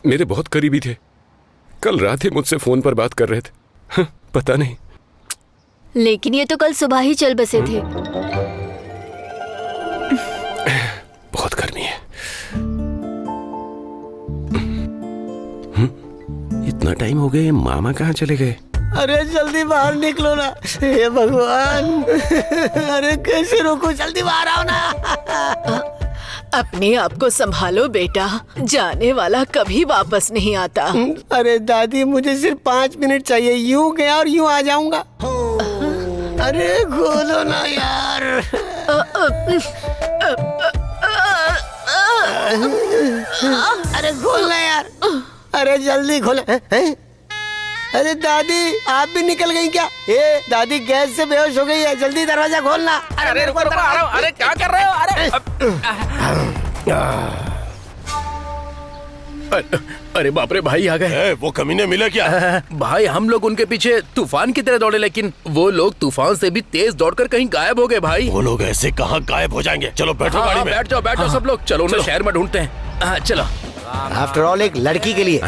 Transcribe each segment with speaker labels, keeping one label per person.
Speaker 1: मेरे बहुत करीबी थे। कल रात ही मुझसे फोन पर बात कर रहे थे। पता नहीं।
Speaker 2: लेकिन ये तो कल सुबह ही चल बसे थे।
Speaker 1: बहुत गर्मी है। इतना टाइम हो गया, मामा कहाँ चले गए?
Speaker 3: अरे जल्दी बाहर निकलो ना, हे भगवान। अरे कैसे रोको, जल्दी बाहर आओ ना।
Speaker 4: अपने आप को संभालो बेटा, जाने वाला कभी वापस नहीं आता।
Speaker 3: अरे दादी, मुझे सिर्फ 5 मिनट चाहिए, यूं गया और यूं आ जाऊंगा। अरे खोलो ना यार। अरे खोलना यार, अरे जल्दी खोलो। अरे दादी, आप भी निकल गई क्या? ए दादी, गैस से बेहोश हो गई है, जल्दी दरवाजा खोलना।
Speaker 5: अरे रुको, अरे क्या कर रहे हो? अरे बाप रे, भाई आ गए।
Speaker 6: वो कमीने मिला क्या?
Speaker 5: भाई हम लोग उनके पीछे तूफान की तरह दौड़े, लेकिन वो लोग तूफान से भी तेज दौड़कर कहीं गायब हो गए भाई।
Speaker 6: वो लोग ऐसे कहाँ गायब हो जाएंगे? चलो बैठो गाड़ी में।
Speaker 5: बैठ जाओ सब लोग। चलो उन्हें शहर में ढूंढते हैं। चलो।
Speaker 3: आफ्टर ऑल एक लड़की के लिए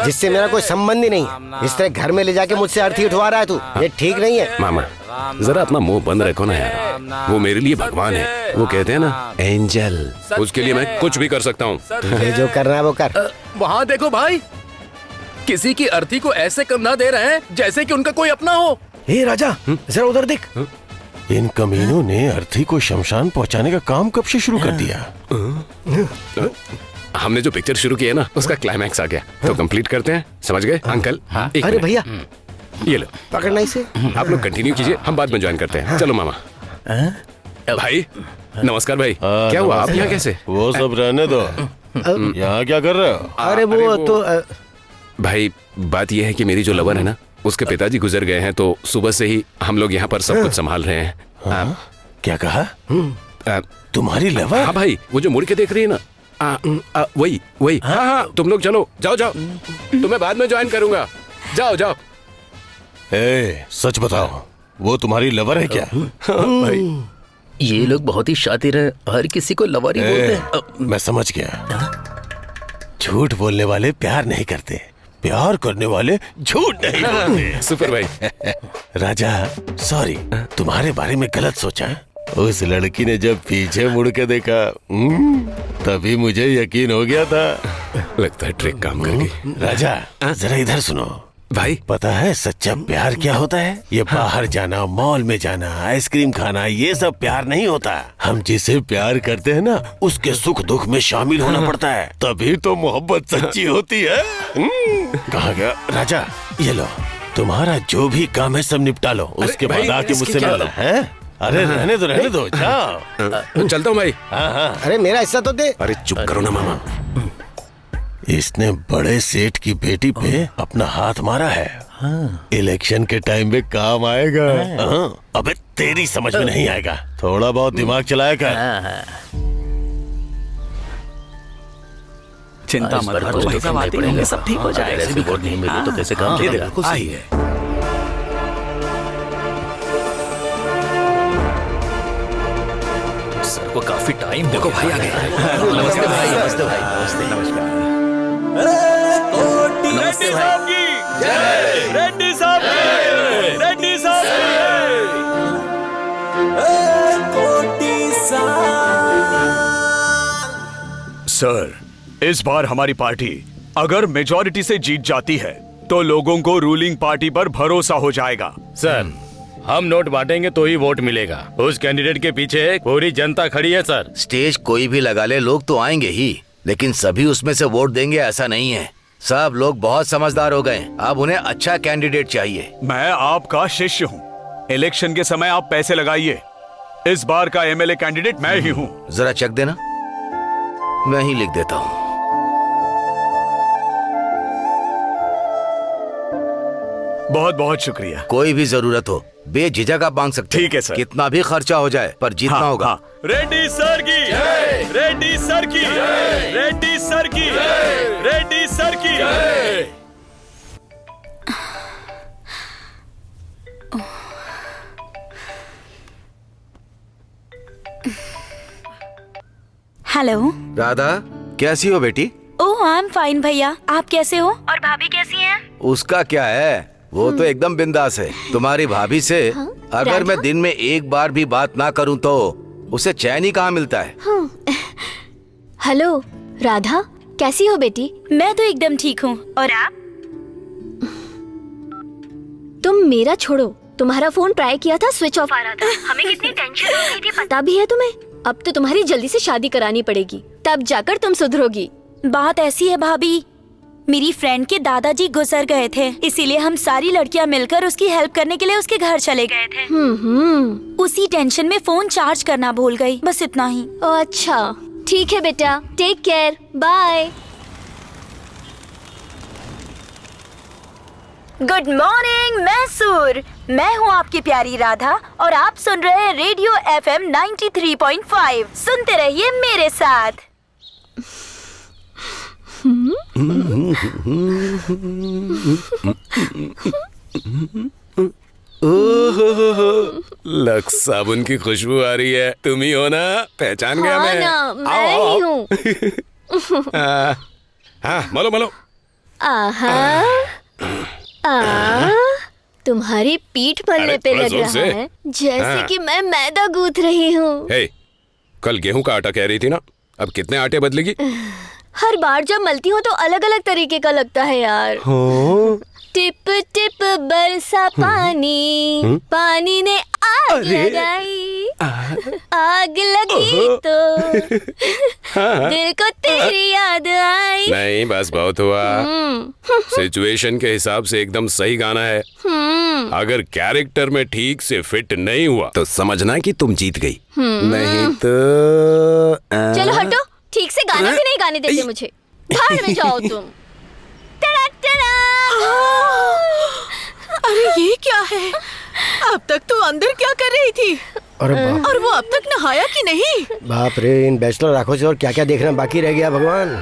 Speaker 3: जिससे मेरा कोई संबंध ही नहीं, इस तरह घर में ले जाके मुझसे अर्थी उठवा रहा है तू, ये ठीक नहीं है।
Speaker 1: मामा जरा अपना मुंह बंद रखो ना यार। वो मेरे लिए भगवान है। वो कहते हैं ना, एंजल। उसके लिए मैं कुछ भी कर सकता हूँ।
Speaker 3: तुझे जो करना है वो कर।
Speaker 5: वहाँ देखो भाई, किसी की अर्थी को ऐसे कंधा दे रहे हैं जैसे कि उनका कोई अपना हो।
Speaker 6: हे राजा, जरा उधर देख। इन कमीनों ने अर्थी को शमशान पहुँचाने का काम कब से शुरू कर दिया?
Speaker 1: हमने जो पिक्चर शुरू की है ना, उसका क्लाइमैक्स आ गया, तो कंप्लीट करते हैं। समझ गए अंकल?
Speaker 3: अरे भैया,
Speaker 1: ये लो,
Speaker 3: पकड़ना इसे।
Speaker 1: आप लोग कंटिन्यू कीजिए, हम बाद में ज्वाइन करते हैं। चलो मामा। भाई नमस्कार भाई। क्या हुआ, आप यहाँ कैसे?
Speaker 6: वो सब रहने दो, यहाँ क्या कर रहे हो?
Speaker 3: अरे वो तो
Speaker 1: भाई बात यह है कि मेरी जो लवर है ना, उसके पिताजी गुजर गए हैं, तो सुबह से ही हम लोग यहाँ पर सब कुछ संभाल रहे हैं।
Speaker 6: क्या कहा? तुम्हारी लवर?
Speaker 1: हाँ भाई, वो जो मुड़ के देख रही है ना, वही। हाँ, तुम लोग चलो, जाओ। तुम्हें बाद में ज्वाइन करूंगा। जाओ।
Speaker 6: सच बताओ, वो तुम्हारी लवर है क्या?
Speaker 5: भाई ये लोग बहुत ही शातिर हैं, हर किसी को लवर ही बोलते हैं।
Speaker 6: मैं समझ गया। झूठ बोलने वाले प्यार नहीं करते, प्यार करने वाले झूठ नहीं बोलते।
Speaker 1: सुपर भाई।
Speaker 6: राजा सॉरी, तुम्हारे बारे में गलत सोचा। उस लड़की ने जब पीछे मुड़ के देखा, तभी मुझे यकीन हो गया था।
Speaker 1: लगता है ट्रिक काम कर गई।
Speaker 6: राजा जरा इधर सुनो
Speaker 1: भाई।
Speaker 6: पता है सच्चा प्यार क्या होता है? ये बाहर जाना, मॉल में जाना, आइसक्रीम खाना, ये सब प्यार नहीं होता। हम जिसे प्यार करते हैं ना, उसके सुख दुख में शामिल होना पड़ता है, तभी तो मोहब्बत सच्ची होती है। कहाँ गया राजा? ये लो, तुम्हारा जो भी काम है सब निपटा लो, उसके बाद आके मुझसे मिलना है। अरे रहने दो, जाओ।
Speaker 1: चलता हूँ भाई।
Speaker 6: हाँ।
Speaker 3: अरे मेरा हिस्सा तो दे।
Speaker 1: अरे चुप करो ना मामा।
Speaker 6: इसने बड़े सेठ की बेटी पे अपना हाथ मारा है। इलेक्शन के टाइम में काम आएगा। अबे तेरी समझ में नहीं आएगा, थोड़ा बहुत दिमाग चलाया कर।
Speaker 5: चिंता मत करो भाई, सब ठीक हो जाएगा। ऐसे भी वोट नहीं मिले तो कैसे काम चलेगा? आइए। सर को काफी टाइम, देखो भाई आ गए। नमस्ते भाई। नमस्कार। नमस्ते भाई।
Speaker 7: रेड्डी साहब सर, इस बार हमारी पार्टी अगर मेजॉरिटी से जीत जाती है तो लोगों को रूलिंग पार्टी पर भरोसा हो जाएगा।
Speaker 8: सर हम नोट बांटेंगे तो ही वोट मिलेगा। उस कैंडिडेट के पीछे पूरी जनता खड़ी है सर।
Speaker 9: स्टेज कोई भी लगा ले, लोग तो आएंगे ही, लेकिन सभी उसमें से वोट देंगे ऐसा नहीं है। सब लोग बहुत समझदार हो गए, अब उन्हें अच्छा कैंडिडेट चाहिए।
Speaker 7: मैं आपका शिष्य हूँ, इलेक्शन के समय आप पैसे लगाइए। इस बार का एमएलए कैंडिडेट मैं ही हूँ।
Speaker 9: जरा चेक देना, मैं ही लिख देता हूँ।
Speaker 7: बहुत बहुत शुक्रिया।
Speaker 9: कोई भी जरूरत हो बेझिझक आप मांग सकते।
Speaker 7: ठीक है सर।
Speaker 9: कितना भी खर्चा हो जाए पर जीतना होगा।
Speaker 7: हाँ। रेड्डी सर की, रेड्डी सर की, रेड्डी सर की, रेड्डी सर की।
Speaker 2: हेलो
Speaker 9: राधा, कैसी हो बेटी?
Speaker 2: ओह
Speaker 10: आई एम फाइन भैया, आप कैसे हो? और भाभी कैसी हैं?
Speaker 9: उसका क्या है, वो तो एकदम बिंदास है। तुम्हारी भाभी से अगर मैं दिन में एक बार भी बात ना करूं तो उसे चैन ही कहाँ मिलता है।
Speaker 2: हेलो राधा, कैसी हो बेटी?
Speaker 10: मैं तो एकदम ठीक हूँ, और आप?
Speaker 2: तुम मेरा छोड़ो, तुम्हारा फोन ट्राई किया था, स्विच ऑफ आ रहा था। हमें कितनी टेंशन हो रही थी पता भी है तुम्हें? अब तो तुम्हारी जल्दी से शादी करानी पड़ेगी, तब जाकर तुम सुधरोगी।
Speaker 10: बात ऐसी है भाभी, मेरी फ्रेंड के दादाजी गुजर गए थे, इसीलिए हम सारी लड़कियां मिलकर उसकी हेल्प करने के लिए उसके घर चले गए थे। उसी टेंशन में फोन चार्ज करना भूल गई, बस इतना ही।
Speaker 2: अच्छा ठीक है बेटा, take care, bye.
Speaker 10: Good morning Mysore, मैं हूँ आपकी प्यारी राधा और आप सुन रहे हैं रेडियो FM 93.5। सुनते रहिए मेरे साथ।
Speaker 1: लक्स साबुन की खुशबू आ रही है, तुम ही हो ना? पहचान गया मैं।
Speaker 2: ना, मैं ही हूँ।
Speaker 1: हाँ मलो मलो।
Speaker 2: आहा, तुम्हारी पीठ मलने
Speaker 1: अरे,
Speaker 2: पे
Speaker 1: थोड़ा
Speaker 2: लग
Speaker 1: जोर
Speaker 2: रहा
Speaker 1: से।
Speaker 2: है जैसे
Speaker 1: हाँ।
Speaker 2: कि मैं मैदा गूंथ रही हूँ।
Speaker 1: हे, कल गेहूं का आटा कह रही थी ना, अब कितने आटे बदलेगी?
Speaker 2: हर बार जब मलती हूँ तो अलग अलग तरीके का लगता है यार। टिप टिप बरसा पानी, पानी ने आग लगाई, आग लगी तो दिल को तेरी याद आई।
Speaker 1: नहीं बस बहुत हुआ। सिचुएशन के हिसाब से एकदम सही गाना है। अगर कैरेक्टर में ठीक से फिट नहीं हुआ तो समझना कि तुम जीत गई, नहीं तो
Speaker 2: चलो हटो, ठीक से गाना भी नहीं गाने देते मुझे। भाड़ में जाओ तुम। टड़ा टड़ा।
Speaker 4: अरे ये क्या है? अब तक तू अंदर क्या कर रही थी?
Speaker 3: अरे बाप,
Speaker 4: और वो अब तक नहाया कि नहीं?
Speaker 3: बाप रे, इन बैचलर आंखों से और क्या क्या देखना बाकी रह गया भगवान।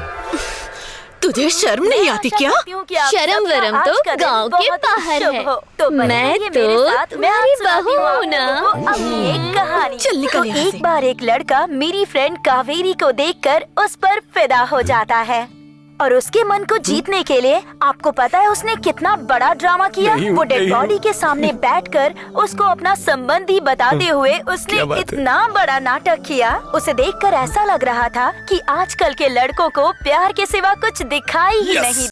Speaker 4: तुझे शर्म नहीं आती क्या?
Speaker 2: शर्म वरम तो गांव के बाहर है,
Speaker 10: तो
Speaker 2: मैं तो तुम्हारी बहू हूँ ना।
Speaker 10: अपनी एक कहानी।
Speaker 4: चल निकल यहाँ से।
Speaker 10: एक बार एक लड़का मेरी फ्रेंड कावेरी को देखकर उस पर फिदा हो जाता है और उसके मन को जीतने के लिए आपको पता है उसने कितना बड़ा ड्रामा किया। वो डेड बॉडी के सामने बैठकर उसको अपना संबंधी बताते हुए उसने इतना बड़ा नाटक किया। उसे देखकर ऐसा लग रहा था कि आजकल के लड़कों को प्यार के सिवा कुछ दिखाई ही नहीं